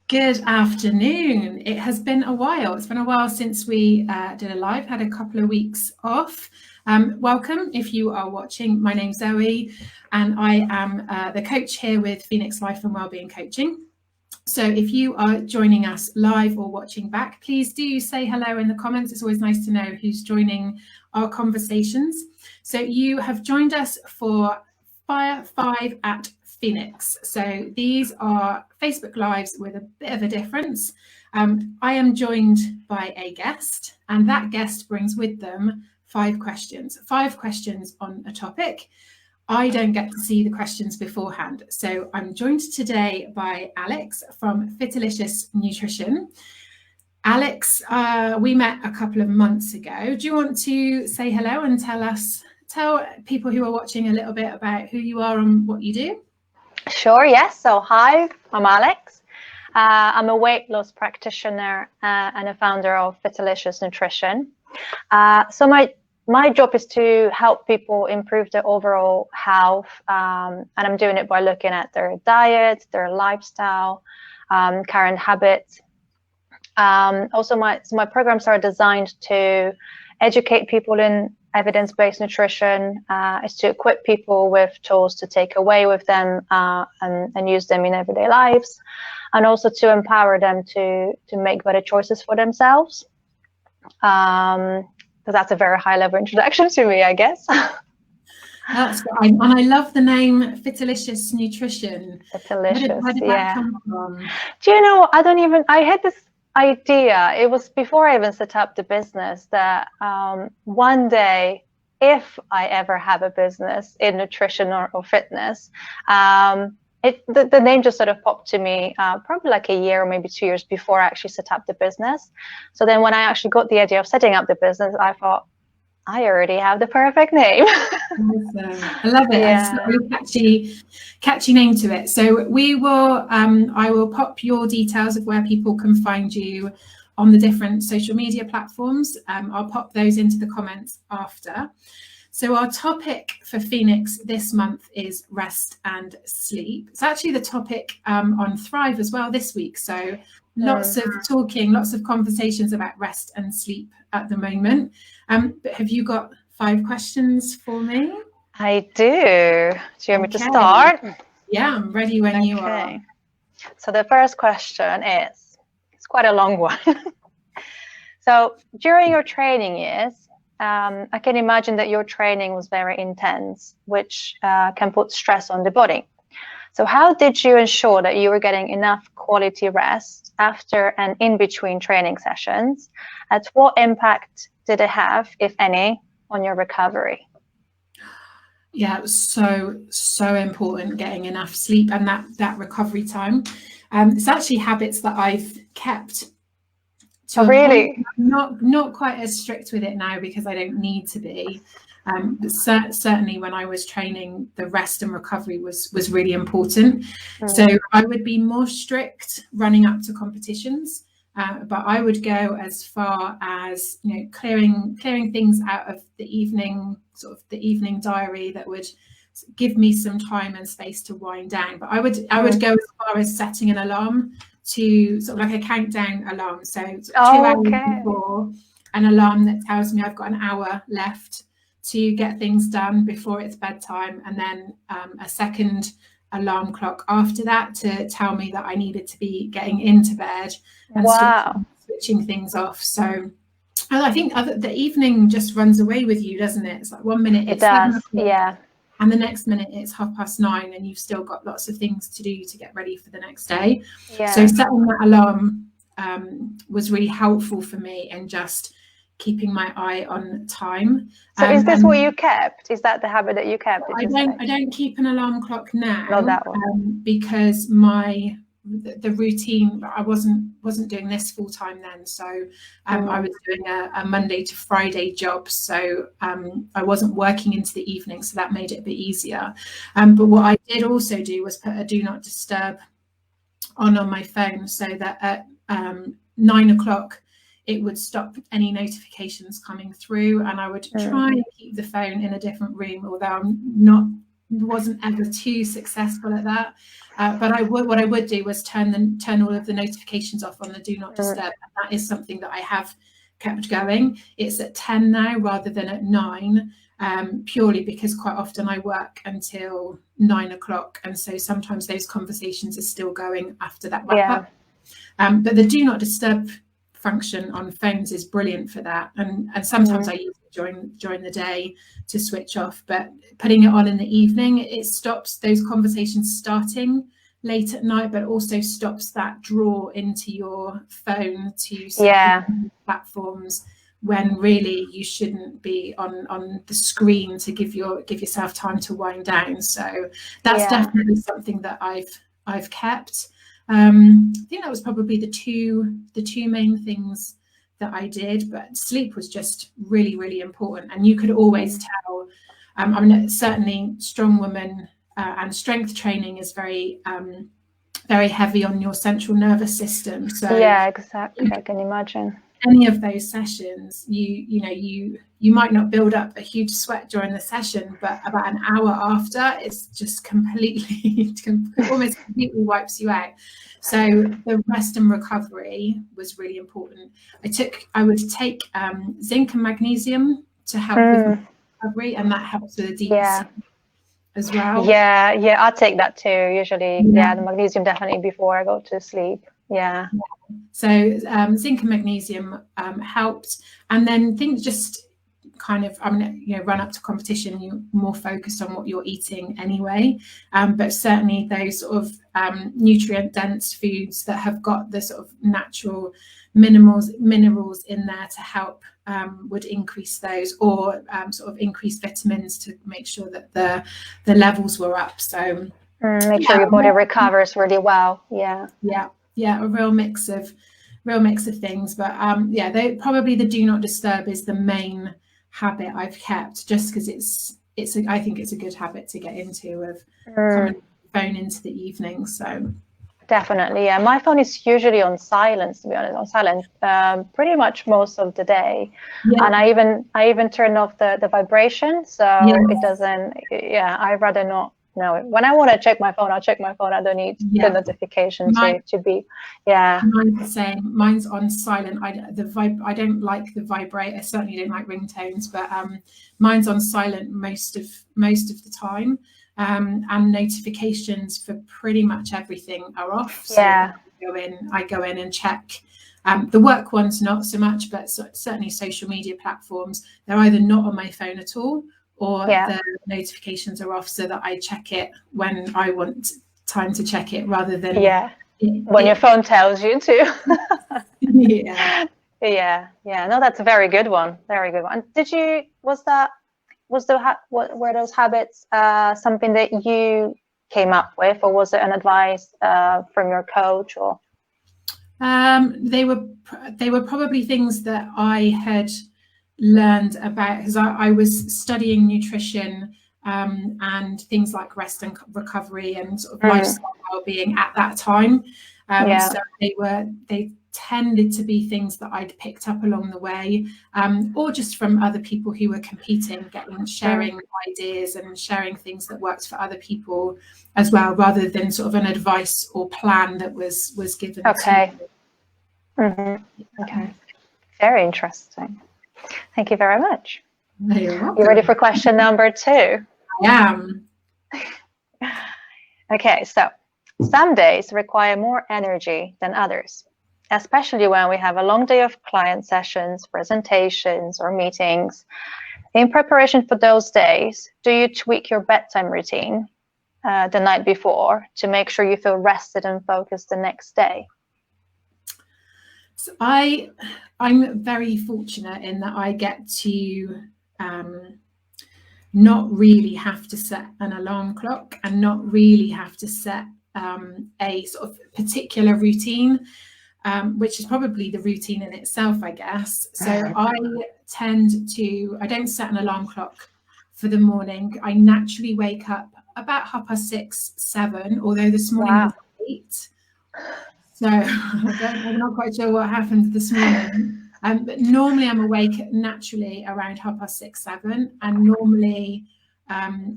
Good afternoon. It has been a while. It's been a while since we did a live, had a couple of weeks off. Welcome if you are watching. My name's Zoe and I am the coach here with Phoenix Life and Wellbeing Coaching. So if you are joining us live or watching back, please do say hello in the comments. It's always nice to know who's joining our conversations. So you have joined us for Fire 5 at Phoenix. So these are Facebook Lives with a bit of a difference. I am joined by a guest, and that guest brings with them 5 questions on a topic. I don't get to see the questions beforehand. So I'm joined today by Alex from Fitalicious Nutrition. Alex, we met a couple of months ago. Do you want to say hello and tell people who are watching a little bit about who you are and what you do? Sure, yes. So hi, I'm Alex. I'm a weight loss practitioner and a founder of Fitalicious Nutrition. So my job is to help people improve their overall health, and I'm doing it by looking at their diet, their lifestyle, current habits. Also, my programs are designed to educate people in evidence-based nutrition, is to equip people with tools to take away with them and use them in everyday lives, and also to empower them to make better choices for themselves. So that's a very high-level introduction to me, I guess. That's great. And I love the name Fitalicious Nutrition. Fitalicious, where did that come from? Do you know, I had this idea, it was before I even set up the business, that one day, if I ever have a business in nutrition or fitness, the name just sort of popped to me probably like a year or maybe 2 years before I actually set up the business. So then when I actually got the idea of setting up the business, I thought, I already have the perfect name. Awesome. I love it. Yeah. It's a really catchy name to it. So we will, I will pop your details of where people can find you on the different social media platforms. I'll pop those into the comments after. So our topic for Phoenix this month is rest and sleep. It's actually the topic on Thrive as well this week. So lots of talking, lots of conversations about rest and sleep at the moment. But have you got 5 questions for me? I do. Do you want me to start? Yeah, I'm ready when you are. So the first question is, it's quite a long one. So during your training years, I can imagine that your training was very intense, which can put stress on the body. So how did you ensure that you were getting enough quality rest after and in between training sessions? And what impact did it have, if any, on your recovery? Yeah, it was so important getting enough sleep and that recovery time. It's actually habits that I've kept. Oh, really? Not quite as strict with it now because I don't need to be. But certainly when I was training, the rest and recovery was really important. So I would be more strict running up to competitions, but I would go as far as, you know, clearing things out of the evening, sort of the evening diary that would give me some time and space to wind down. But I would go as far as setting an alarm, to sort of like a countdown alarm. So 2 hours before, an alarm that tells me I've got an hour left to get things done before it's bedtime, and then a second alarm clock after that to tell me that I needed to be getting into bed and switching things off. So I think the evening just runs away with you, doesn't it? It's like 1 minute it does, yeah, and the next minute it's 9:30 and you've still got lots of things to do to get ready for the next day. So setting that alarm was really helpful for me in just keeping my eye on time. So is this what you kept? Is that the habit that you kept? I don't keep an alarm clock now. Not that one. Because the routine, I wasn't doing this full time then, so I was doing a Monday to Friday job, so I wasn't working into the evening, so that made it a bit easier. But what I did also do was put a do not disturb on my phone, so that at 9 o'clock it would stop any notifications coming through, and I would try and keep the phone in a different room, although I'm wasn't ever too successful at that. But what I would do was turn all of the notifications off on the do not disturb. And that is something that I have kept going. It's at 10 now rather than at 9, purely because quite often I work until 9 o'clock, and so sometimes those conversations are still going after that wrap up. But the do not disturb function on phones is brilliant for that, and sometimes I use it during the day to switch off, but putting it on in the evening, it stops those conversations starting late at night, but also stops that draw into your phone to platforms when really you shouldn't be on the screen to give yourself time to wind down. So that's definitely something that I've kept. I think that was probably the two main things that I did, but sleep was just really, really important. And you could always tell, I mean, certainly strong women and strength training is very, very heavy on your central nervous system. So yeah, exactly. I can imagine. Any of those sessions, you might not build up a huge sweat during the session, but about an hour after, it's just almost completely wipes you out. So the rest and recovery was really important. I would take zinc and magnesium to help with recovery, and that helps with the deep sleep as well. Yeah, I take that too usually. The magnesium definitely before I go to sleep. So zinc and magnesium helped, and then things just kind of, run up to competition, you're more focused on what you're eating anyway, but certainly those sort of nutrient dense foods that have got the sort of natural minerals in there to help would increase those, or sort of increase vitamins to make sure that the levels were up. So make sure your body recovers really well. A real mix of things, but probably the do not disturb is the main habit I've kept, just because I think it's a good habit to get into, of coming phone into the evening. So definitely, my phone is usually on silence, to be honest, pretty much most of the day, and I even turn off the vibration, so it doesn't. I'd rather not. No, when I want to check my phone, I'll check my phone. I don't need the notification to be. Mine's the same. Mine's on silent. I don't like the vibrate. I certainly don't like ringtones, but mine's on silent most of the time. And notifications for pretty much everything are off. So I go in and check. The work ones not so much, but certainly social media platforms, they're either not on my phone at all, or the notifications are off, so that I check it when I want time to check it, rather than when your phone tells you to. No, that's a very good one. Were those habits something that you came up with, or was it an advice from your coach? Or they were probably things that I had learned about, because I was studying nutrition and things like rest and recovery and sort of lifestyle well-being at that time. So they tended to be things that I'd picked up along the way, or just from other people who were competing, sharing ideas and sharing things that worked for other people as well, rather than sort of an advice or plan that was given to me. Okay, very interesting. Thank you very much. You're welcome. You ready for question number 2? I am. Okay, so some days require more energy than others, especially when we have a long day of client sessions, presentations, or meetings. In preparation for those days, do you tweak your bedtime routine the night before to make sure you feel rested and focused the next day? So I'm very fortunate in that I get to not really have to set an alarm clock, and not really have to set a sort of particular routine, which is probably the routine in itself, I guess. So I don't set an alarm clock for the morning. I naturally wake up about 6:30, 7, although this morning was 8. So I'm not quite sure what happened this morning. But normally I'm awake naturally around 6:30, 7, and normally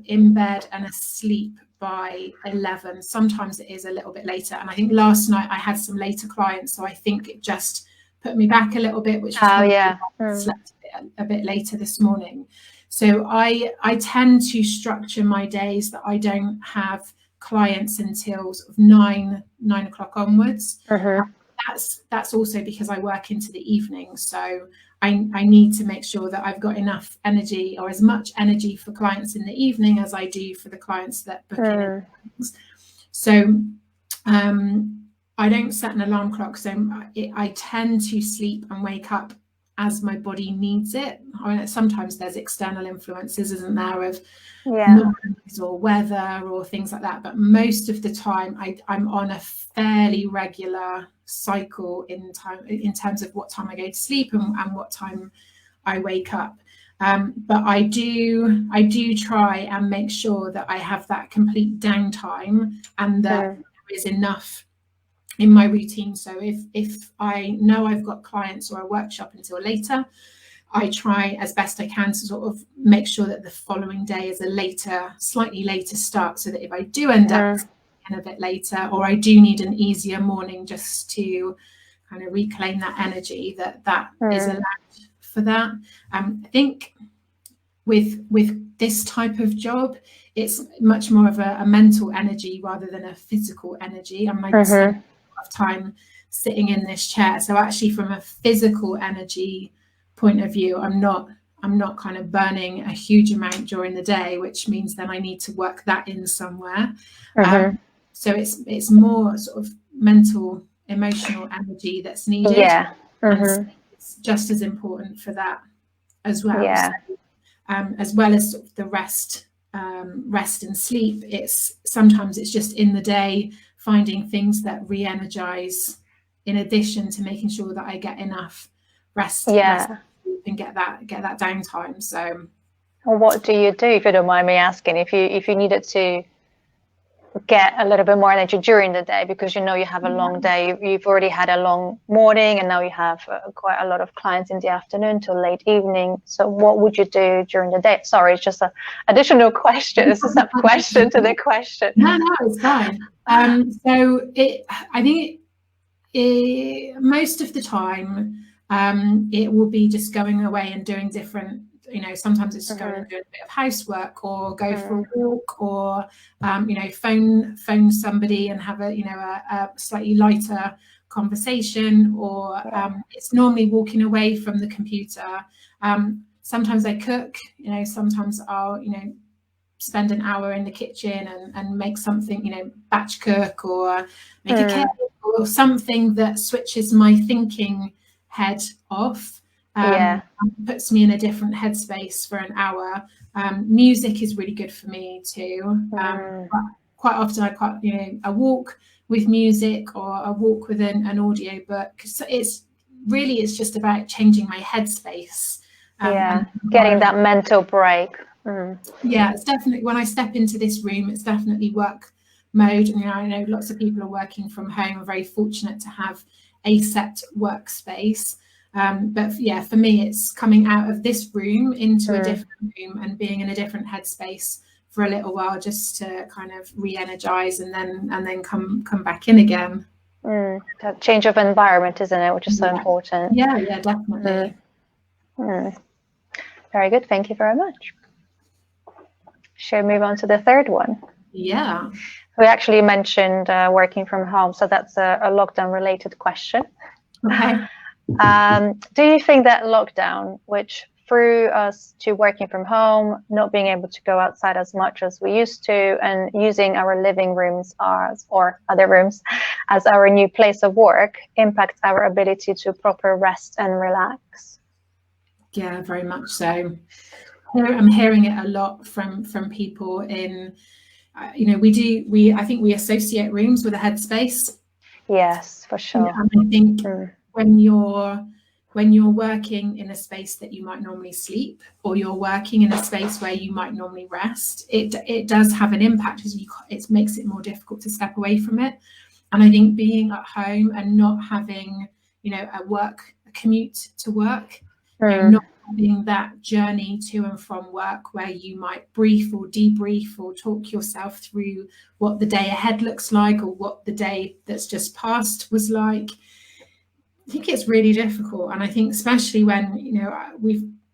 in bed and asleep by 11. Sometimes it is a little bit later. And I think last night I had some later clients, so I think it just put me back a little bit, which is why I slept a bit later this morning. So I tend to structure my days that I don't have clients until sort of 9 o'clock onwards. That's also because I work into the evening, so I need to make sure that I've got enough energy, or as much energy for clients in the evening as I do for the clients that book in. So I don't set an alarm clock, so I tend to sleep and wake up as my body needs it. I mean, sometimes there's external influences, isn't there, of noise or weather or things like that, but most of the time I'm on a fairly regular cycle in terms of what time I go to sleep and what time I wake up. But I do try and make sure that I have that complete downtime and that there is enough in my routine. So if I know I've got clients or a workshop until later, I try as best I can to sort of make sure that the following day is a slightly later start, so that if I do end up a bit later, or I do need an easier morning just to kind of reclaim that energy, that is allowed for that. I think with this type of job, it's much more of a mental energy rather than a physical energy. I'm like spend a lot of time sitting in this chair, so actually from a physical energy point of view, I'm not kind of burning a huge amount during the day, which means then I need to work that in somewhere. So it's more sort of mental, emotional energy that's needed. And it's just as important for that as well. So, as well as sort of the rest and sleep, sometimes it's just in the day finding things that re-energize, in addition to making sure that I get enough rest and get that downtime. So, well, what do you do, if you don't mind me asking, if you needed to get a little bit more energy during the day, because you have a long day, you've already had a long morning, and now you have quite a lot of clients in the afternoon till late evening. So what would you do during the day? Sorry, it's just an additional question. This is a question to the question. No, it's fine. So I think most of the time it will be just going away and doing different, sometimes it's just going and doing a bit of housework, or go for a walk, or phone somebody and have a slightly lighter conversation, or it's normally walking away from the computer. Sometimes I cook, sometimes I'll spend an hour in the kitchen and make something, batch cook, or make a cake, or something that switches my thinking head off. Puts me in a different headspace for an hour. Music is really good for me too. Quite often a walk with music, or a walk with an audio book. So it's just about changing my headspace. Getting that mental break. Yeah, it's definitely, when I step into this room, it's definitely work mode. And I know lots of people are working from home. I'm very fortunate to have a set workspace. But yeah, for me, it's coming out of this room into a different room and being in a different headspace for a little while, just to kind of re-energize and then come back in again. That change of environment, isn't it? Which is so important. Yeah, definitely. Very good. Thank you very much. Shall we move on to the third one? Yeah. We actually mentioned working from home, so that's a lockdown related question. Okay. Do you think that lockdown, which threw us to working from home, not being able to go outside as much as we used to, and using our living rooms or other rooms as our new place of work, impacts our ability to proper rest and relax? Yeah, very much so. I'm hearing it a lot from people in, I think we associate rooms with a headspace. Yes, for sure. And I think when you're working in a space that you might normally sleep, or you're working in a space where you might normally rest, it does have an impact, as it makes it more difficult to step away from it. And I think being at home and not having, a commute to work, not having that journey to and from work where you might brief or debrief or talk yourself through what the day ahead looks like or what the day that's just passed was like. I think it's really difficult, and I think especially when, you know,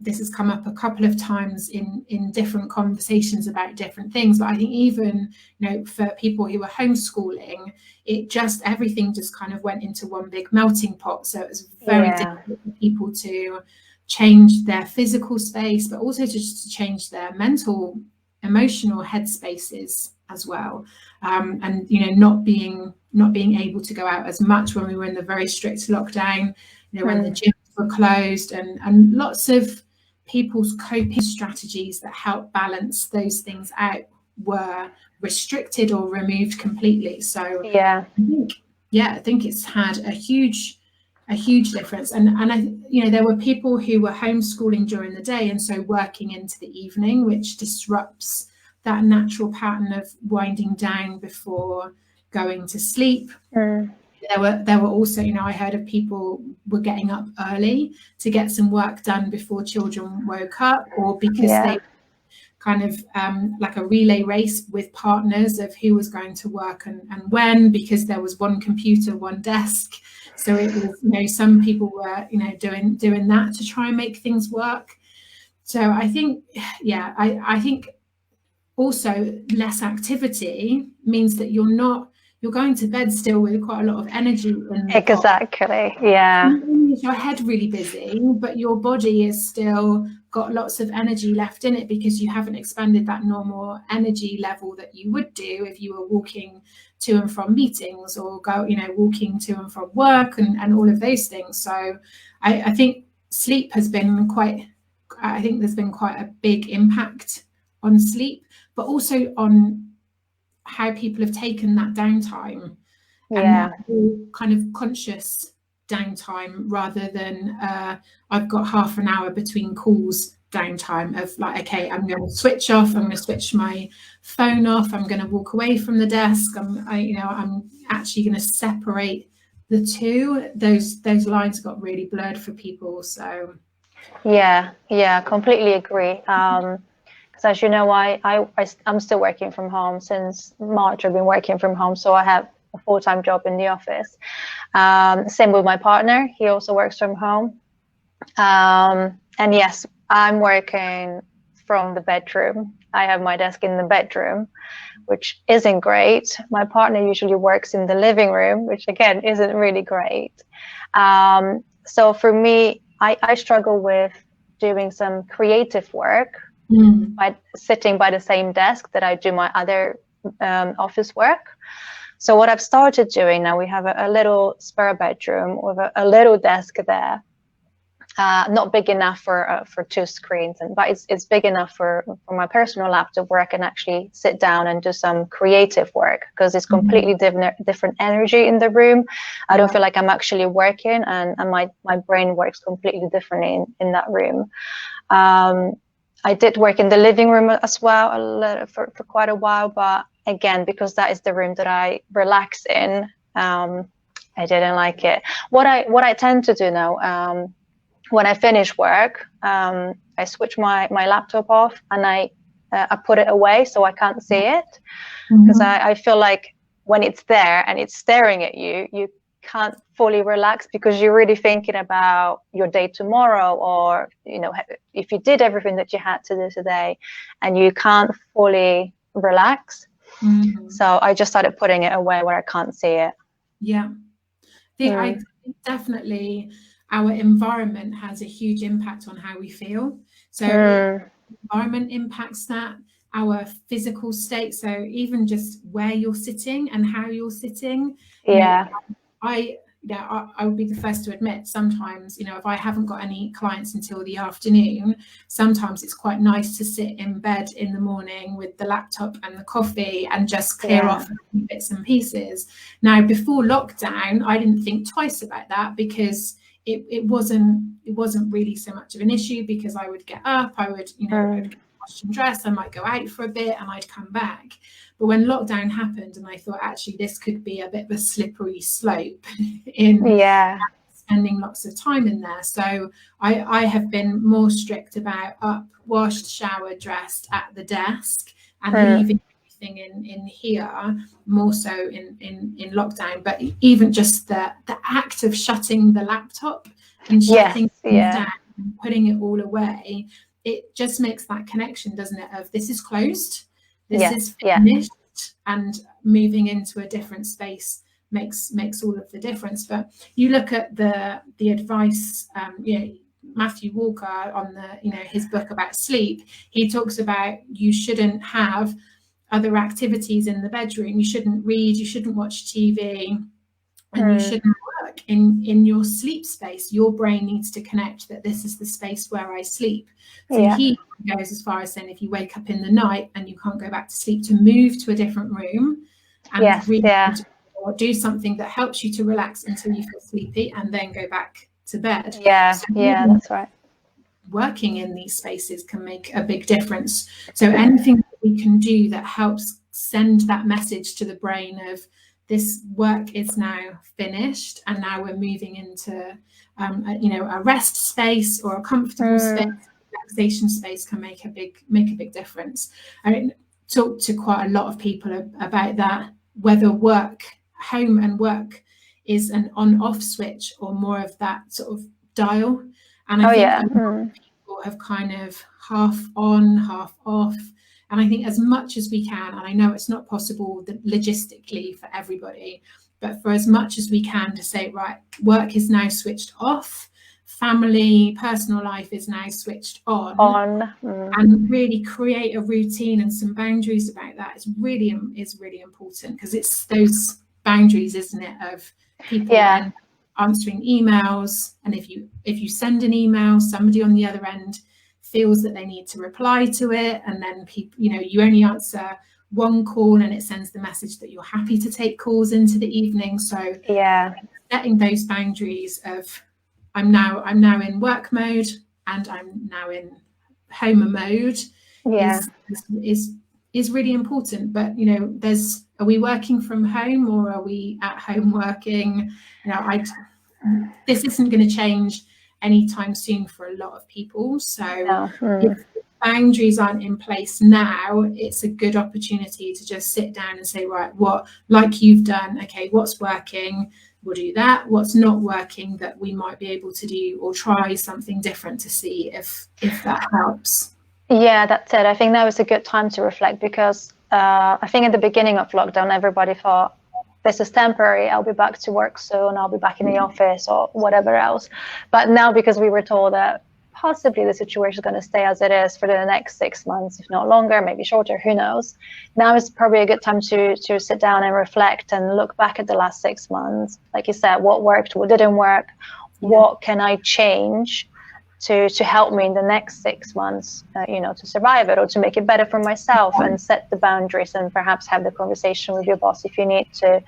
this has come up a couple of times in different conversations about different things, but I think even, you know, for people who are homeschooling, everything just kind of went into one big melting pot. So it was very difficult for people to change their physical space, but also just to change their mental, emotional headspaces as well. And, you know, not being able to go out as much when we were in the very strict lockdown, you know, when the gyms were closed, and lots of people's coping strategies that help balance those things out were restricted or removed completely. So I think it's had a huge difference. And I, you know, there were people who were homeschooling during the day and so working into the evening, which disrupts that natural pattern of winding down before going to sleep. There were also, you know, I heard of people were getting up early to get some work done before children woke up, or because they kind of like a relay race with partners of who was going to work and when, because there was one computer, one desk. So it was, you know, some people were, you know, doing that to try and make things work. So I think, I think also less activity means that you're going to bed still with quite a lot of energy. Exactly. Yeah. Your head really busy, but your body is still got lots of energy left in it because you haven't expended that normal energy level that you would do if you were walking to and from meetings or walking to and from work and all of those things. So I think sleep has been there's been quite a big impact on sleep, but also on how people have taken that downtime and kind of conscious downtime rather than I've got half an hour between calls downtime of like, okay, I'm going to switch off, I'm going to switch my phone off, I'm going to walk away from the desk, I'm actually going to separate the two. Those lines got really blurred for people. So completely agree. Because as you know, I'm still working from home since March. I've been working from home, so I have a full-time job in the office. Same with my partner, he also works from home. And yes, I'm working from the bedroom. I have my desk in the bedroom, which isn't great. My partner usually works in the living room, which again isn't really great. So for me, I struggle with doing some creative work by sitting by the same desk that I do my other office work. So what I've started doing now, we have a little spare bedroom with a little desk there, not big enough for two screens, but it's big enough for my personal laptop where I can actually sit down and do some creative work, because it's completely different energy in the room. I don't feel like I'm actually working, and my brain works completely differently in that room. I did work in the living room as well for quite a while, but again, because that is the room that I relax in, I didn't like it. What I tend to do now, when I finish work, I switch my laptop off and I put it away so I can't see it, because I feel like when it's there and it's staring at you, you can't fully relax because you're really thinking about your day tomorrow, or if you did everything that you had to do today, and you can't fully relax. So I just started putting it away where I can't see it. I think definitely our environment has a huge impact on how we feel. So environment impacts that, our physical state. So even just where you're sitting and how you're sitting. I would be the first to admit, sometimes, if I haven't got any clients until the afternoon, sometimes it's quite nice to sit in bed in the morning with the laptop and the coffee and just clear off bits and pieces. Now, before lockdown, I didn't think twice about that, because it wasn't really so much of an issue, because I would get up, I would, I'd get washed and dressed, I might go out for a bit and I'd come back. But when lockdown happened, and I thought actually this could be a bit of a slippery slope in spending lots of time in there. So I have been more strict about up, washed, showered, dressed at the desk, and leaving everything in here, more so in lockdown. But even just the act of shutting the laptop and shutting things down and putting it all away, it just makes that connection, doesn't it, of this is closed, this is finished, and moving into a different space makes all of the difference. But you look at the advice, Matthew Walker on his book about sleep, he talks about you shouldn't have other activities in the bedroom, you shouldn't read, you shouldn't watch TV, and you shouldn't work in your sleep space. Your brain needs to connect that this is the space where I sleep. So he goes as far as saying, if you wake up in the night and you can't go back to sleep, to move to a different room and read or do something that helps you to relax until you feel sleepy, and then go back to bed. That's right. Working in these spaces can make a big difference. So anything that we can do that helps send that message to the brain of this work is now finished, and now we're moving into a rest space or a comfortable space, relaxation space, can make a big difference. I talk to quite a lot of people about that, whether home and work is an on-off switch or more of that sort of dial. And I think a lot of people have kind of half on, half off. And I think as much as we can, and I know it's not possible logistically for everybody, but for as much as we can, to say, right, work is now switched off, family, personal life is now switched on. And really create a routine and some boundaries about that is really important, because it's those boundaries, isn't it, of people answering emails, and if you send an email, somebody on the other end feels that they need to reply to it, and then people, you only answer one call and it sends the message that you're happy to take calls into the evening. So setting those boundaries of I'm now in work mode and I'm now in home mode is really important. But are we working from home or are we at home working? This isn't going to change anytime soon for a lot of people. So if boundaries aren't in place now, it's a good opportunity to just sit down and say, right, what, like you've done, okay, what's working, we'll do that. What's not working that we might be able to do, or try something different to see if that helps. Yeah, that's it. I think that was a good time to reflect, because I think at the beginning of lockdown, everybody thought, this is temporary, I'll be back to work soon, I'll be back in the office or whatever else. But now, because we were told that possibly the situation is going to stay as it is for the next 6 months, if not longer, maybe shorter, who knows. Now is probably a good time to sit down and reflect and look back at the last 6 months. Like you said, what worked, what didn't work, what can I change to help me in the next 6 months, to survive it, or to make it better for myself, and set the boundaries, and perhaps have the conversation with your boss if you need to,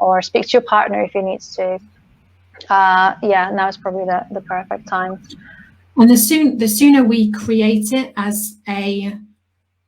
or speak to your partner if you need to. Now is probably the perfect time. And the sooner we create it as a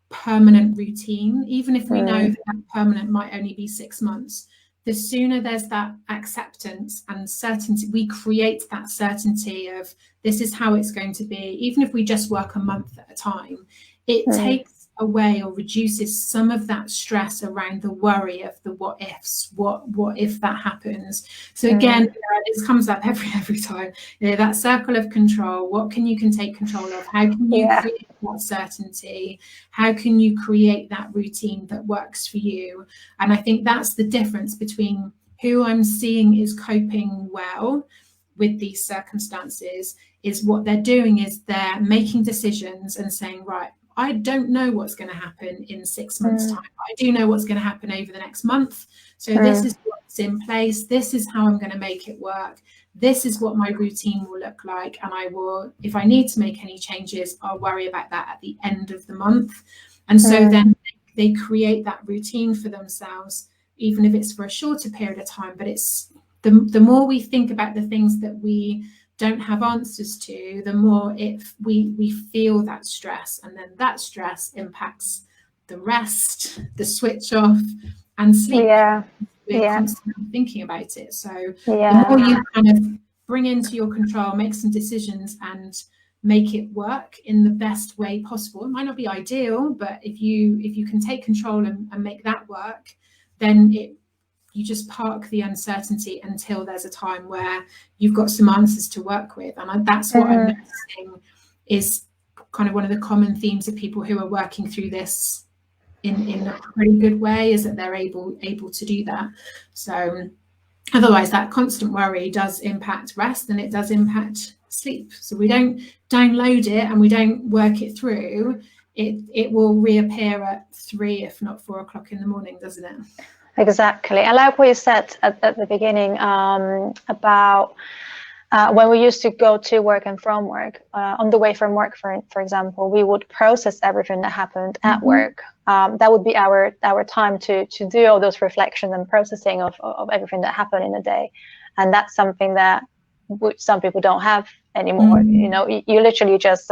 permanent routine, even if we know that permanent might only be 6 months, the sooner there's that acceptance and certainty, we create that certainty of this is how it's going to be. Even if we just work a month at a time, it takes away or reduces some of that stress around the worry of the what ifs, what if that happens. So again, this comes up every time, that circle of control. What can you take control of? How can you create that certainty? How can you create that routine that works for you? And I think that's the difference between who I'm seeing is coping well with these circumstances, is what they're doing is they're making decisions and saying, right, I don't know what's going to happen in 6 months' time. I do know what's going to happen over the next month. So this is what's in place. This is how I'm going to make it work. This is what my routine will look like. And I will, if I need to make any changes, I'll worry about that at the end of the month. And so then they create that routine for themselves, even if it's for a shorter period of time. But it's the more we think about the things that we don't have answers to, the more we feel that stress, and then that stress impacts the rest, the switch off, and sleep. We're constantly thinking about it. So the more you kind of bring into your control, make some decisions and make it work in the best way possible. It might not be ideal, but if you can take control and make that work, then you just park the uncertainty until there's a time where you've got some answers to work with. And that's what I'm noticing is kind of one of the common themes of people who are working through this in a pretty good way, is that they're able to do that. So otherwise that constant worry does impact rest, and it does impact sleep. So we don't download it and we don't work it through, it will reappear at 3, if not 4 o'clock in the morning, doesn't it? Exactly. I like what you said at the beginning about when we used to go to work and from work. On the way from work, for example, we would process everything that happened at work. That would be our time to do all those reflections and processing of everything that happened in a day. And that's something that some people don't have anymore. You know, you literally just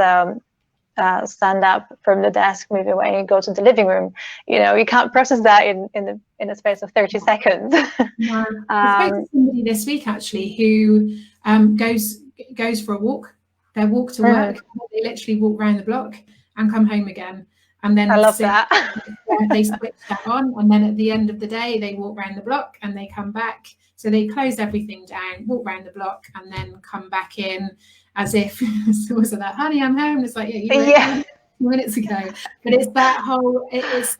stand up from the desk, move away, and go to the living room. You know, you can't process that in a space of 30 seconds. No. I spoke to somebody this week actually who goes for a walk. They walk to work. They literally walk around the block and come home again. And then I love that. They switch that on, and then at the end of the day, they walk around the block and they come back. So they close everything down, walk around the block, and then come back in as if was that, honey, I'm home. It's like, yeah, you were minutes ago. But it's that whole, it's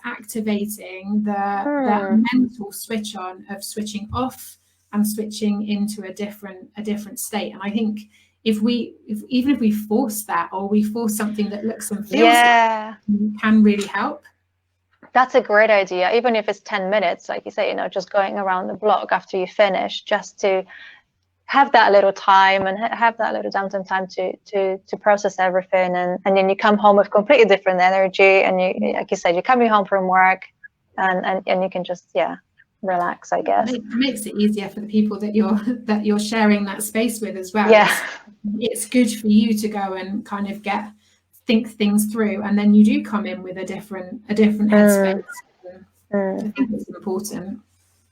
activating that mental switch on of switching off and switching into a different state. And I think even if we force that, or we force something that looks and feels like, can really help. That's a great idea. Even if it's 10 minutes, like you say, you know, just going around the block after you finish, just to have that little time and have that little downtime time to process everything, and then you come home with completely different energy, and you, like you said, you're coming home from work and you can just relax, I guess. It makes it easier for the people that you're sharing that space with as well. Yeah. It's good for you to go and kind of think things through, and then you do come in with a different headspace. I think it's important.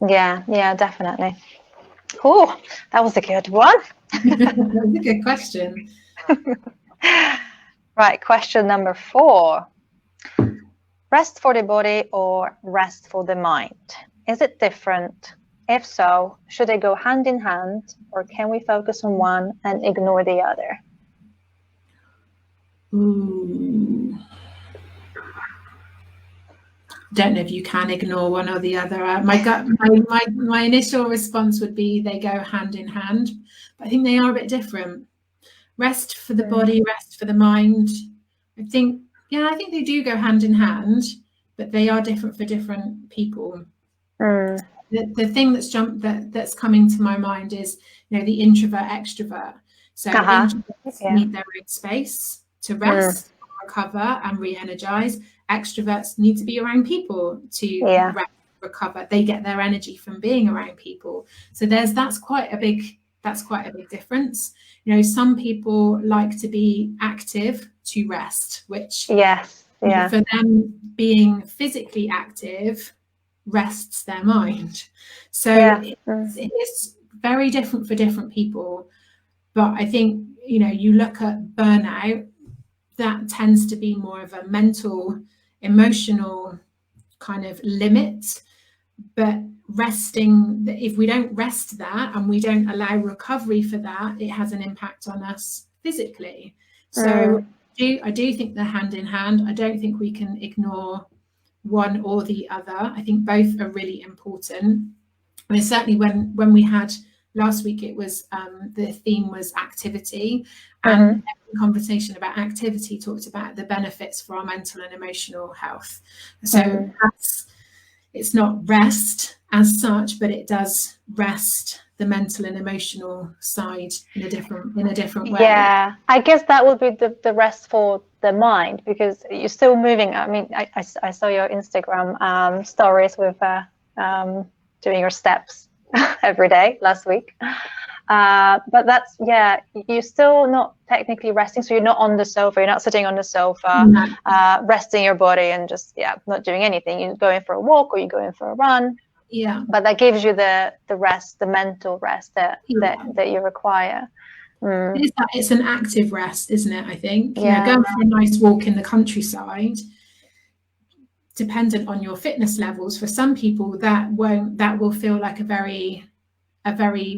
Yeah, definitely. Oh, that was a good one. That was a good question. Right, question number 4. Rest for the body or rest for the mind? Is it different? If so, should they go hand in hand, or can we focus on one and ignore the other? Don't know if you can ignore one or the other. My initial response would be they go hand in hand, but I think they are a bit different. Rest for the body, rest for the mind. I think they do go hand in hand, but they are different for different people. The thing that's coming to my mind is, you know, the introvert extrovert. So introverts need their own space to rest, recover, and re-energize. Extroverts need to be around people to rest, recover. They get their energy from being around people. So that's quite a big difference. You know, some people like to be active to rest, which for them, being physically active rests their mind. So it's very different for different people. But I think, you know, you look at burnout, that tends to be more of a mental, emotional kind of limit. But resting, if we don't rest that and we don't allow recovery for that, it has an impact on us physically. So I do think they're hand in hand. I don't think we can ignore one or the other. I think both are really important. I mean, certainly when we had last week, it was the theme was activity, and every conversation about activity talked about the benefits for our mental and emotional health. So it's not rest as such, but it does rest the mental and emotional side in a different way. Yeah, I guess that would be the rest for the mind, because you're still moving. I mean, I saw your Instagram stories with doing your steps every day last week. But that's, you're still not technically resting. So you're not on the sofa, you're not sitting on the sofa, resting your body and just, not doing anything. You're going for a walk or you're going for a run. Yeah. But that gives you the rest, the mental rest that you require. It's an active rest, isn't it? I think, Yeah. Going for a nice walk in the countryside, dependent on your fitness levels, for some people that will feel like a very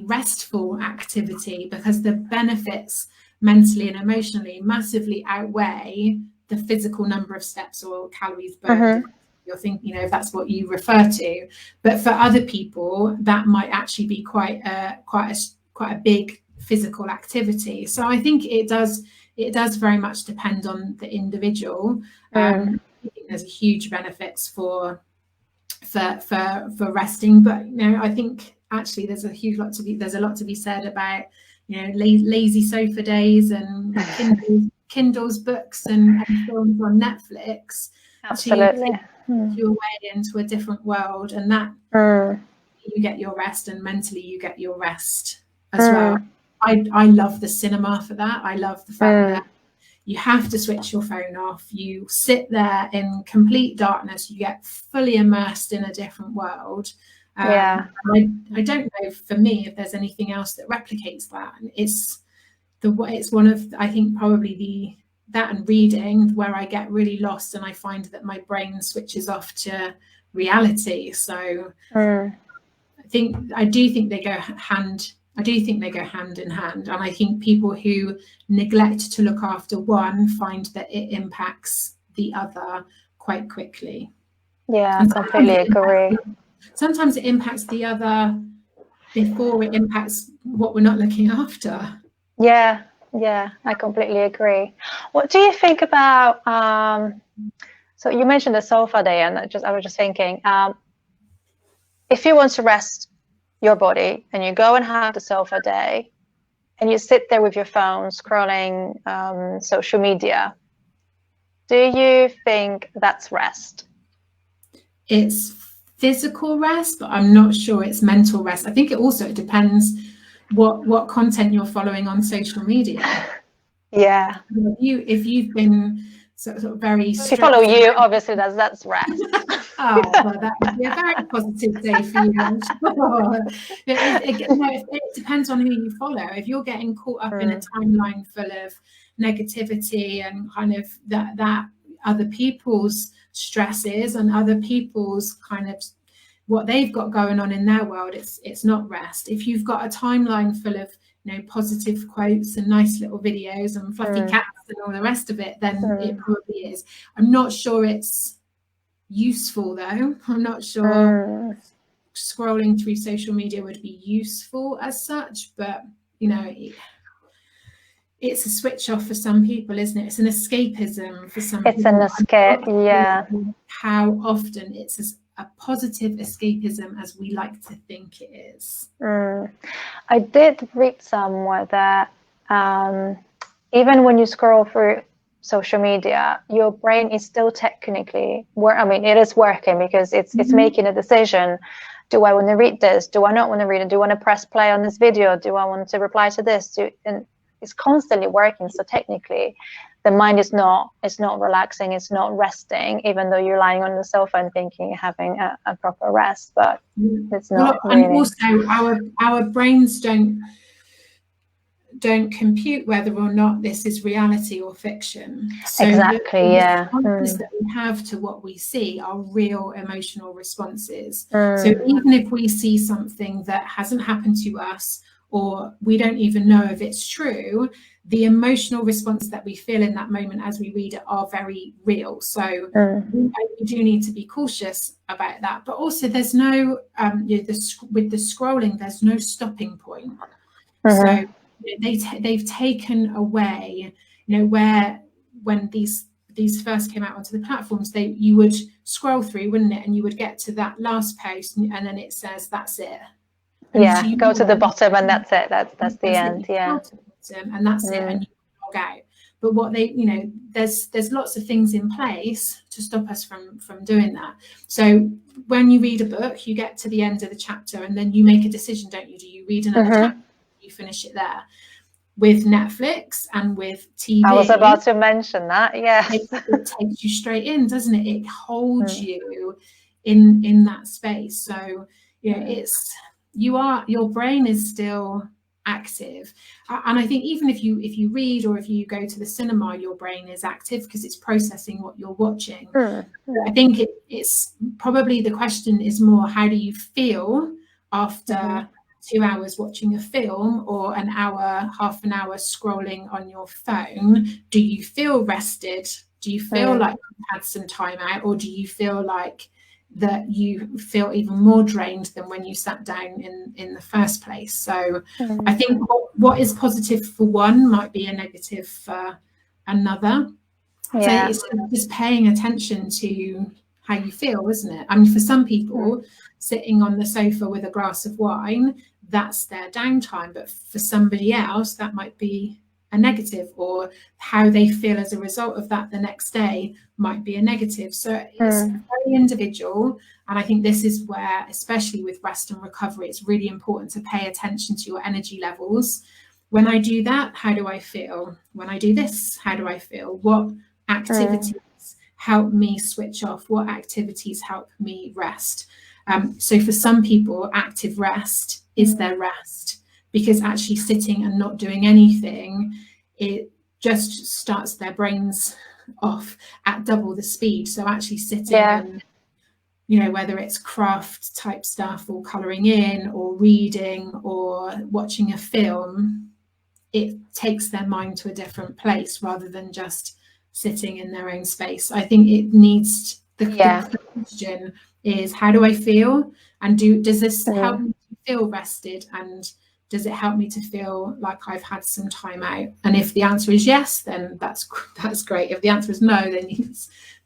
restful activity, because the benefits mentally and emotionally massively outweigh the physical number of steps or calories burned. You're thinking, if that's what you refer to. But for other people, that might actually be quite a big physical activity. So I think it does very much depend on the individual. I think there's huge benefits for resting, but I think actually there's a lot to be said about lazy sofa days and Kindle's books and films on Netflix. Absolutely. To take you away into a different world, and that you get your rest, and mentally you get your rest as well. I love the cinema for that. I love the fact that you have to switch your phone off. You sit there in complete darkness. You get fully immersed in a different world. I don't know, for me, if there's anything else that replicates that. It's one of, I think, probably that and reading, where I get really lost and I find that my brain switches off to reality. So I do think they go hand in hand, and I think people who neglect to look after one find that it impacts the other quite quickly. Yeah, I completely agree. Sometimes it impacts the other before it impacts what we're not looking after. Yeah, I completely agree. What do you think about, so you mentioned the sofa day, and I was just thinking, if you want to rest your body and you go and have the sofa day and you sit there with your phone scrolling social media, do you think that's rest? It's physical rest, but I'm not sure it's mental rest. I think it depends what content you're following on social media. Yeah. If you've been sort of very if you follow you, obviously that's rest. Oh, well, that would be a very positive day for you, I'm sure. It depends on who you follow. If you're getting caught up in a timeline full of negativity and kind of that other people's stresses and other people's kind of what they've got going on in their world, it's not rest. If you've got a timeline full of positive quotes and nice little videos and fluffy cats and all the rest of it, then it probably is. I'm not sure it's useful, though. I'm not sure scrolling through social media would be useful as such, but it's a switch off for some people, isn't it? It's an escapism for some people. It's an escape, yeah. How often it's a positive escapism as we like to think it is. I did read somewhere that even when you scroll through social media, your brain is still technically it is working, because it's making a decision. Do I want to read this? Do I not want to read it? Do I want to press play on this video? Do I want to reply to this? And it's constantly working. So technically the mind is not relaxing, it's not resting, even though you're lying on the sofa and thinking you're having a proper rest, but it's not really. And also our brains don't compute whether or not this is reality or fiction. So exactly, the yeah. responses that we have to what we see are real emotional responses. So even if we see something that hasn't happened to us, or we don't even know if it's true, the emotional response that we feel in that moment as we read it are very real. So we do need to be cautious about that. But also there's no, with the scrolling, there's no stopping point. So they've taken away, where when these first came out onto the platforms, you would scroll through, wouldn't it? And you would get to that last post and then it says, that's it. And go to the bottom and that's it. That's the end. Yeah. And that's it. And you log out. But what there's lots of things in place to stop us from doing that. So when you read a book, you get to the end of the chapter and then you make a decision, don't you? Do you read another chapter? You finish it there. With Netflix and with TV, I was about to mention that. Yeah, it takes you straight in, doesn't it? It holds you in that space. So it's your brain is still active, and I think even if you read or if you go to the cinema, your brain is active because it's processing what you're watching. I think it's probably the question is more, how do you feel after 2 hours watching a film or an hour, half an hour scrolling on your phone? Do you feel rested? Do you feel like you've had some time out, or do you feel like that you feel even more drained than when you sat down in the first place? So I think what is positive for one might be a negative for another. So it's just paying attention to how you feel, isn't it? I mean, for some people, sitting on the sofa with a glass of wine, that's their downtime, but for somebody else that might be a negative, or how they feel as a result of that the next day might be a negative. So it's very individual, and I think this is where, especially with rest and recovery, it's really important to pay attention to your energy levels. When I do that, how do I feel? When I do this, how do I feel? What activities help me switch off? What activities help me rest? So for some people, active rest is their rest, because actually sitting and not doing anything, it just starts their brains off at double the speed. So actually sitting and, whether it's craft type stuff or colouring in or reading or watching a film, it takes their mind to a different place rather than just sitting in their own space. I think it needs the question is, how do I feel? And does this help me to feel rested? And does it help me to feel like I've had some time out? And if the answer is yes, then that's great. If the answer is no, then you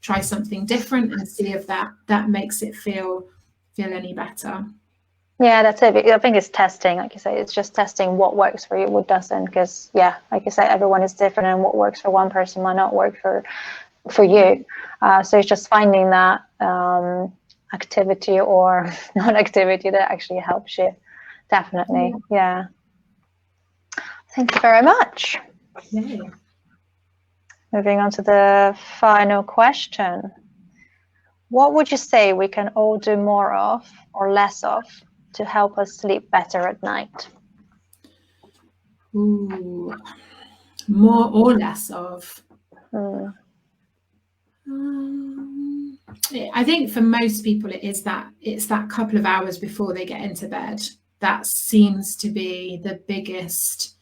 try something different and see if that makes it feel any better. Yeah, that's it. I think it's testing, like you say. It's just testing what works for you, what doesn't. Because like you said, everyone is different, and what works for one person might not work for you. So it's just finding that activity or non-activity that actually helps you. Definitely. Yeah. Thank you very much. Yeah. Moving on to the final question. What would you say we can all do more of or less of to help us sleep better at night? Ooh, more or less of? I think for most people it's that couple of hours before they get into bed. That seems to be the biggest.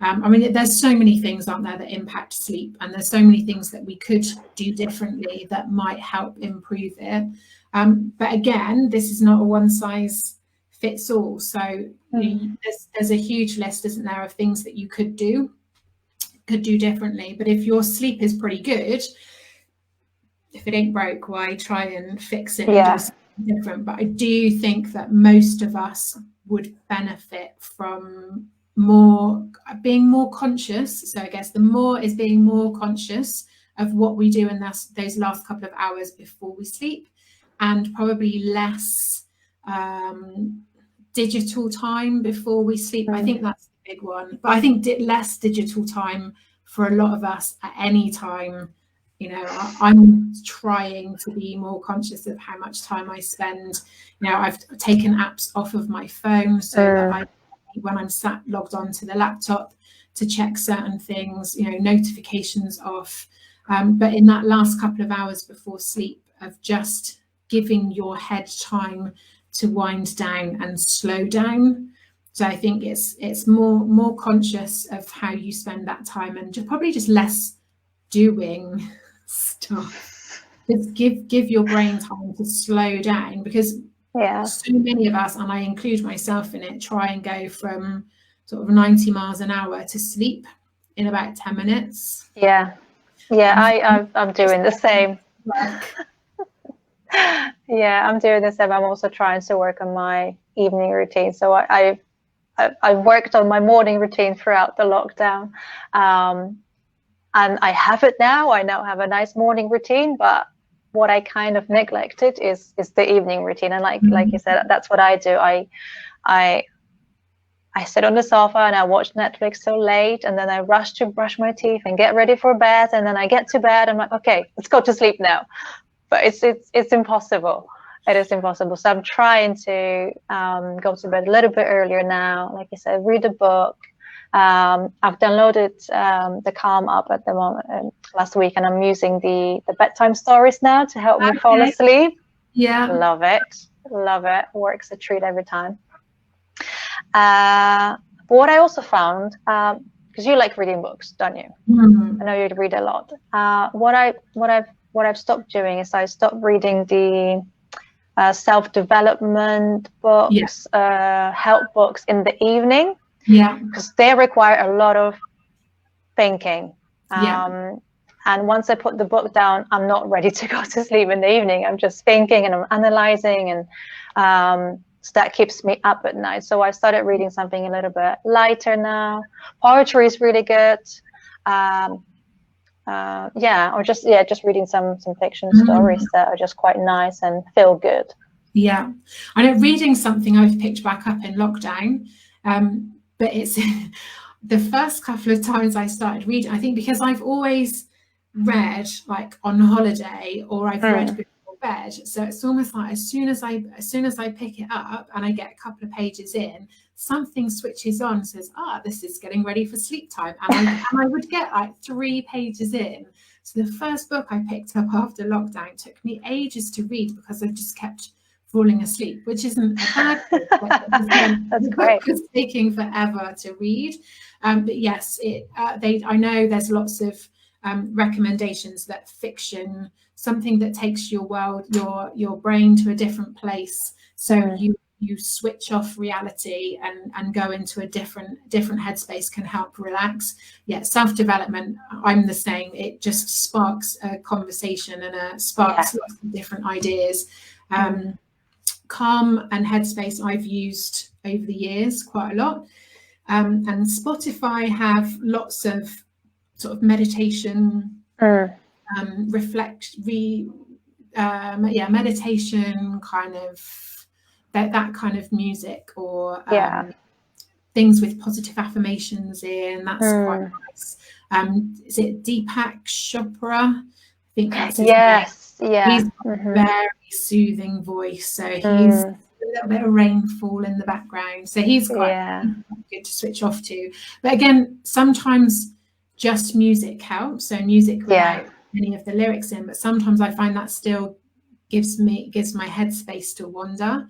I mean, there's so many things, aren't there, that impact sleep, and there's so many things that we could do differently that might help improve it. But again, this is not a one size fits all. So there's a huge list, isn't there, of things that you could do differently. But if your sleep is pretty good, if it ain't broke, why try and fix it and do something different? But I do think that most of us would benefit from being more conscious. So I guess the more is being more conscious of what we do in those last couple of hours before we sleep, and probably less digital time before we sleep. I think that's the big one. But I think less digital time for a lot of us at any time. I'm trying to be more conscious of how much time I spend. I've taken apps off of my phone so that when I'm logged onto the laptop to check certain things, notifications off. But in that last couple of hours before sleep, of just giving your head time to wind down and slow down. So I think it's more conscious of how you spend that time, and probably just less doing stuff. Just give your brain time to slow down, because so many of us, and I include myself in it, try and go from sort of 90 miles an hour to sleep in about 10 minutes. I'm doing the same. I'm doing the same. I'm also trying to work on my evening routine. So I've worked on my morning routine throughout the lockdown. And I have it now. I now have a nice morning routine, but what I kind of neglected is the evening routine. And like you said, that's what I do. I sit on the sofa and I watch Netflix till late, and then I rush to brush my teeth and get ready for bed. And then I get to bed. I'm like, okay, let's go to sleep now. But it's impossible. It is impossible. So I'm trying to go to bed a little bit earlier now. Like I said, read a book. I've downloaded the Calm app at the moment last week, and I'm using the bedtime stories now to help me fall asleep. Yeah. Love it. Love it. Works a treat every time. But what I also found, because you like reading books, don't you? Mm. I know you read a lot. What I've stopped doing is I stopped reading the self-development books, help books in the evening. Yeah. Because they require a lot of thinking. And once I put the book down, I'm not ready to go to sleep in the evening. I'm just thinking and I'm analyzing, and so that keeps me up at night. So I started reading something a little bit lighter now. Poetry is really good. Or just reading some fiction stories that are just quite nice and feel good. Yeah, I know reading something I've picked back up in lockdown, but it's the first couple of times I started reading, I think because I've always read like on holiday, or I've read before bed, so it's almost like as soon as I pick it up and I get a couple of pages in, something switches on and says, this is getting ready for sleep time, and I would get like 3 pages in. So the first book I picked up after lockdown took me ages to read because I just kept falling asleep, which isn't a bad thing, but That's the great. book was taking forever to read. But yes, I know there's lots of recommendations that fiction, something that takes your world, your brain to a different place, so you switch off reality and go into a different headspace, can help relax. Yeah, self-development, I'm the same. It just sparks a conversation and sparks lots of different ideas. Calm and Headspace I've used over the years quite a lot, and Spotify have lots of sort of meditation, meditation, kind of that kind of music, or things with positive affirmations in. That's quite nice. Is it Deepak Chopra? I think that's his name. He's got a very soothing voice, so he's a little bit of rainfall in the background, so he's quite good to switch off to. But again, sometimes just music helps, so music without any of the lyrics in, but sometimes I find that still gives my headspace to wander.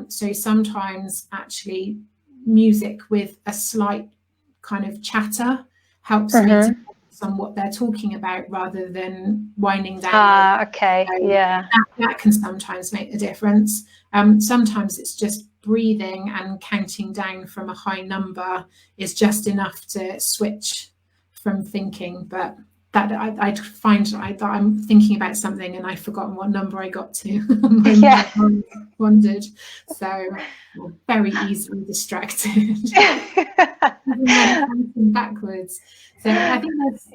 So sometimes actually music with a slight kind of chatter helps me to focus on what they're talking about rather than winding down. That can sometimes make a difference. Sometimes it's just breathing and counting down from a high number is just enough to switch from thinking. But that I'd find that I'm thinking about something and I've forgotten what number I got to when I wandered. So very easily distracted. Backwards. So I think that's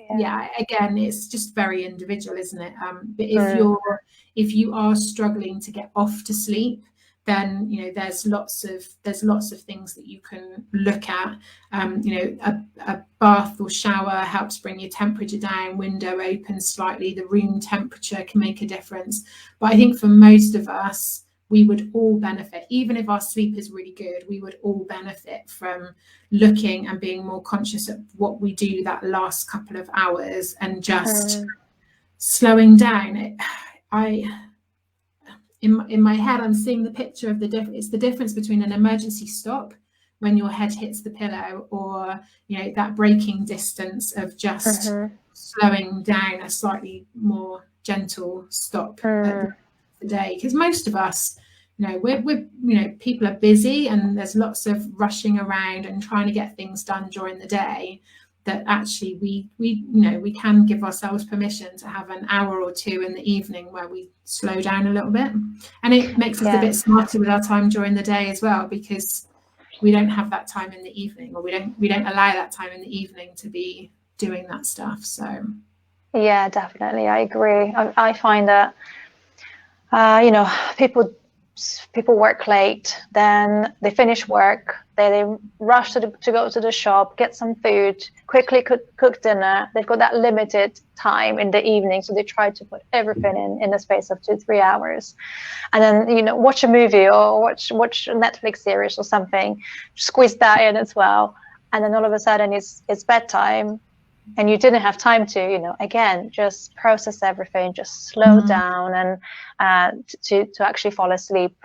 again, it's just very individual, isn't it? But if you are struggling to get off to sleep, then there's lots of things that you can look at. A bath or shower helps bring your temperature down. Window open slightly, the room temperature can make a difference. But I think for most of us, we would all benefit, even if our sleep is really good, we would all benefit from looking and being more conscious of what we do that last couple of hours and just slowing down. In my head, I'm seeing the picture of it's the difference between an emergency stop when your head hits the pillow, or that braking distance of just slowing down, a slightly more gentle stop at the end of the day. Because most of us, we're people are busy and there's lots of rushing around and trying to get things done during the day, that actually we can give ourselves permission to have an hour or two in the evening where we slow down a little bit, and it makes us a bit smarter with our time during the day as well, because we don't have that time in the evening, or we don't allow that time in the evening to be doing that stuff. So definitely, I agree. I find that people work late, then they finish work, day, they rush to go to the shop, get some food, quickly cook dinner. They've got that limited time in the evening, so they try to put everything in the space of 2-3 hours, and then, you know, watch a movie or watch a Netflix series or something, squeeze that in as well, and then all of a sudden it's bedtime, and you didn't have time to, you know, again, just process everything, just slow down, and to actually fall asleep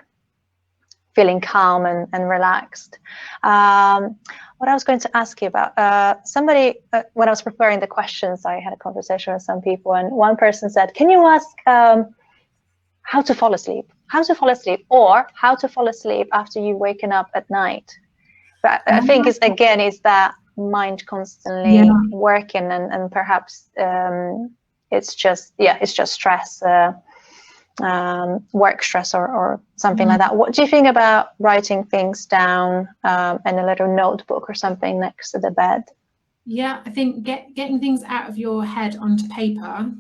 feeling calm and relaxed. What I was going to ask you about, somebody, when I was preparing the questions, I had a conversation with some people, and one person said, can you ask how to fall asleep, or how to fall asleep after you've waken up at night? But I think is that mind constantly working, and perhaps it's just stress, work stress or something like that. What do you think about writing things down in a little notebook or something next to the bed? Yeah, I think getting things out of your head onto paper,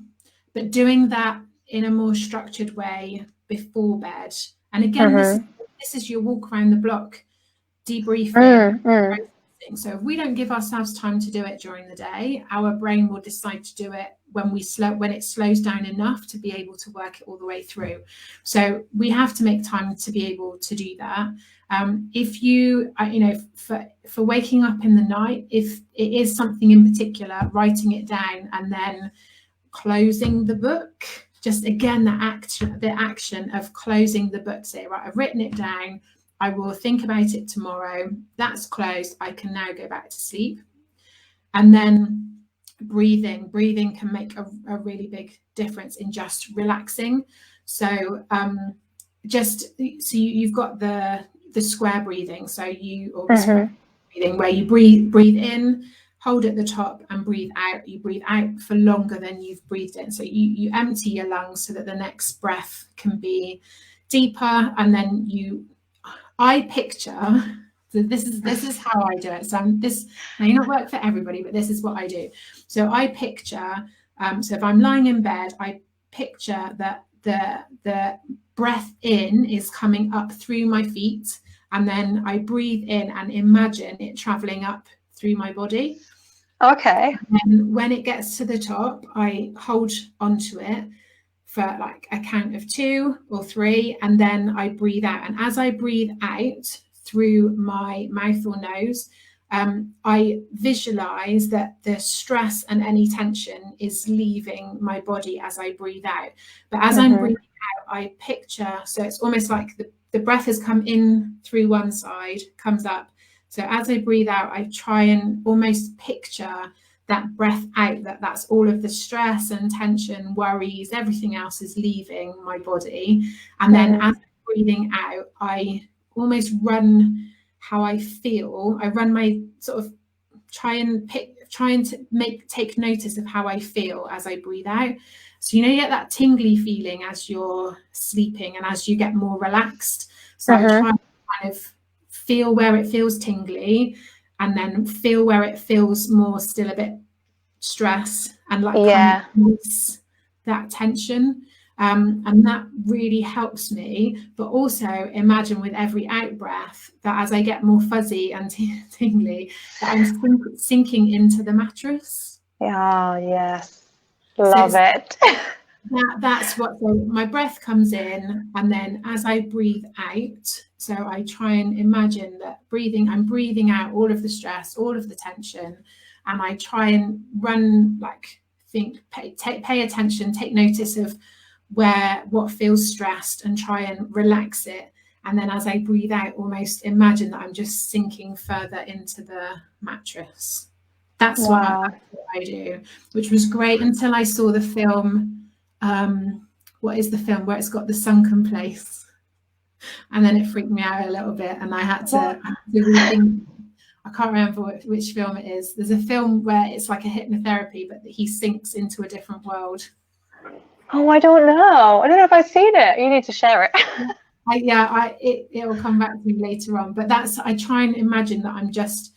but doing that in a more structured way before bed. And again, this is your walk around the block, debriefing, processing. So if we don't give ourselves time to do it during the day, our brain will decide to do it when it slows down enough to be able to work it all the way through. So we have to make time to be able to do that. If you, you know, for waking up in the night, if it is something in particular, writing it down and then closing the book, just again, the action of closing the book. Say, right, I've written it down, I will think about it tomorrow, that's closed, I can now go back to sleep. And then breathing can make a really big difference in just relaxing. So you've got the square breathing, square breathing, where you breathe in, hold at the top, and breathe out. You breathe out for longer than you've breathed in, so you empty your lungs so that the next breath can be deeper. And then I picture, so this is how I do it. So this may not work for everybody, but this is what I do. So I picture, so if I'm lying in bed, I picture that the breath in is coming up through my feet, and then I breathe in and imagine it traveling up through my body. Okay. And when it gets to the top, I hold onto it for like a count of 2 or 3, and then I breathe out. And as I breathe out through my mouth or nose, I visualize that the stress and any tension is leaving my body as I breathe out. But as I'm breathing out, I picture, so it's almost like the breath has come in through one side, comes up. So as I breathe out, I try and almost picture that breath out, that's all of the stress and tension, worries, everything else is leaving my body. And then as I'm breathing out, I almost run how I feel. I run my sort of trying to take notice of how I feel as I breathe out. So, you know, you get that tingly feeling as you're sleeping and as you get more relaxed. So I try to kind of feel where it feels tingly, and then feel where it feels more still a bit stress, and like kind of release that tension. And that really helps me. But also imagine with every out breath that as I get more fuzzy and tingly, that I'm sinking into the mattress. Oh, yes. Love it. That's what, so my breath comes in, and then as I breathe out, so I try and imagine that I'm breathing out all of the stress, all of the tension, and I try and run, like, pay attention, take notice of what feels stressed, and try and relax it. And then as I breathe out, almost imagine that I'm just sinking further into the mattress. That's what I do, which was great until I saw the film. What is the film where it's got the sunken place? And then it freaked me out a little bit, and I had to rethink. I can't remember which film it is. There's a film where it's like a hypnotherapy, but he sinks into a different world. Oh, I don't know. I don't know if I've seen it. You need to share it. It will come back to me later on. But I try and imagine that I'm just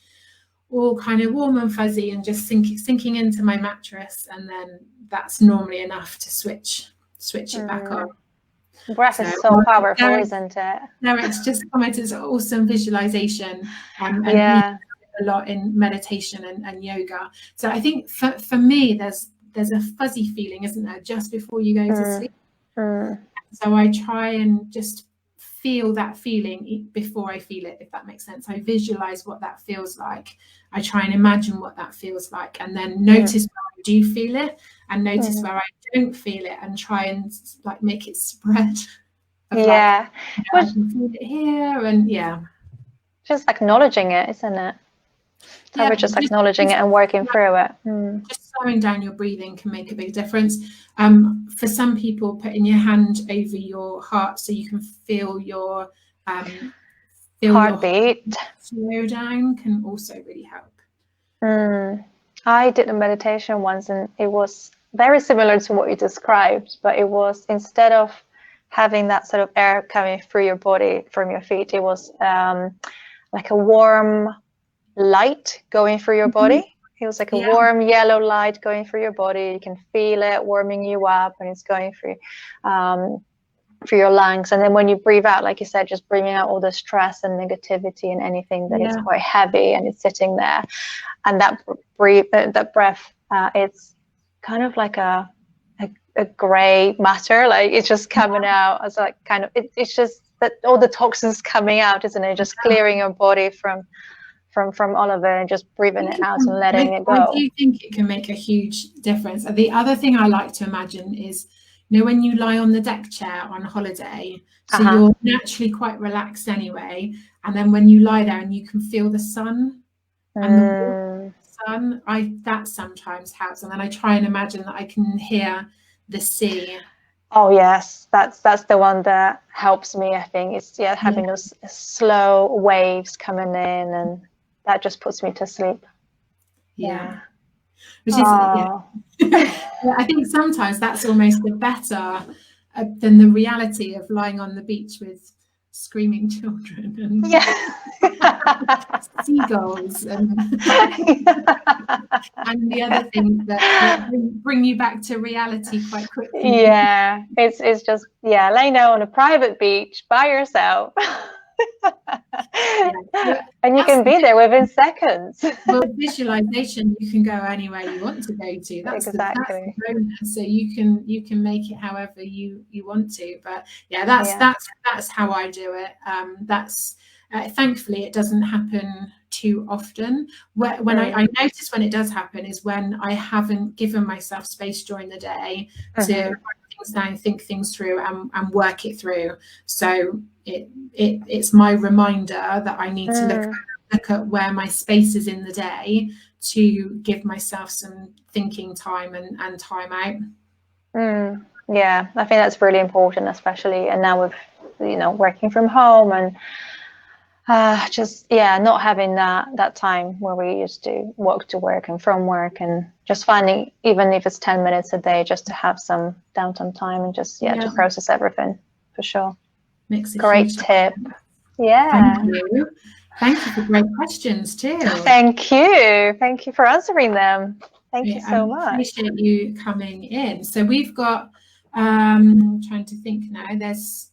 all kind of warm and fuzzy and just sinking into my mattress, and then that's normally enough to switch it back on. Breath is so powerful, isn't it? Derek's just commented it's awesome visualization, and Yeah. a lot in meditation and yoga. So I think for me, there's a fuzzy feeling, isn't there, just before you go to sleep. So I try and just feel that feeling before I feel it, if that makes sense. I visualize what that feels like. I try and imagine what that feels like, and then notice where I do feel it, and notice where I don't feel it, and try and like make it spread. Yeah, like, I can feel it here, and just acknowledging it, isn't it? So we're just acknowledging it and working through it. Just slowing down your breathing can make a big difference. For some people, putting your hand over your heart so you can feel your heartbeat slow down can also really help. I did a meditation once, and it was very similar to what you described, but it was, instead of having that sort of air coming through your body from your feet, it was like a warm light going through your body. It was like a warm yellow light going through your body. You can feel it warming you up, and it's going through your lungs. And then when you breathe out, like you said, just bringing out all the stress and negativity and anything that is quite heavy and it's sitting there. And that breath, it's kind of like a gray matter, like it's just coming out as like kind of it's just that all the toxins coming out, isn't it? Just clearing your body from all of it, and just breathing it out and letting it go. I do think it can make a huge difference. The other thing I like to imagine is, you know, when you lie on the deck chair on holiday, so you're naturally quite relaxed anyway, and then when you lie there and you can feel the sun and the sun, that sometimes helps. And then I try and imagine that I can hear the sea. Oh yes, that's the one that helps me. I think it's having those slow waves coming in, and that just puts me to sleep. Which is I think sometimes that's almost better than the reality of lying on the beach with screaming children and seagulls and the other things that bring you back to reality quite quickly. It's just laying down on a private beach by yourself. And you can be there within seconds. Well, visualization, you can go anywhere you want to go to. That's the bonus. So you can make it however you want to. But that's how I do it. That's thankfully it doesn't happen too often. When I notice when it does happen is when I haven't given myself space during the day to write things down, think things through, and work it through. So it's my reminder that I need to look at where my space is in the day to give myself some thinking time and time out. Yeah, I think that's really important, especially and now with working from home and not having that time where we used to walk to work and from work, and just finding, even if it's 10 minutes a day, just to have some downtime time and just to process everything, for sure. Makes a great tip. Thank you for great questions too. Thank you for answering them. Thank you so much. I appreciate you coming in. So we've got I'm trying to think now, there's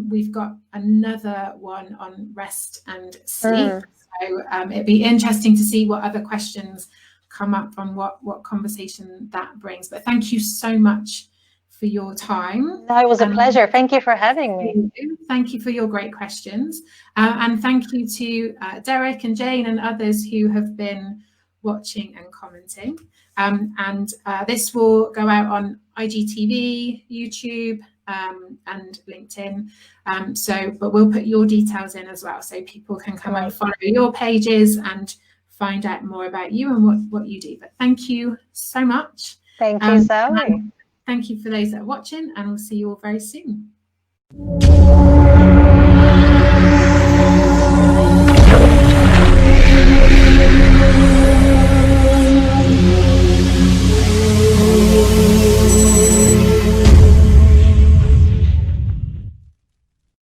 we've got another one on rest and sleep. So it'd be interesting to see what other questions come up and what conversation that brings. But thank you so much for your time. No, it was a pleasure. Thank you for having me. Thank you for your great questions. And thank you to Derek and Jane and others who have been watching and commenting. And this will go out on IGTV, YouTube, and LinkedIn. But we'll put your details in as well, so people can come and follow your pages and find out more about you and what you do. But thank you so much. Thank you, Zoe. Thank you for those that are watching, and we'll see you all very soon.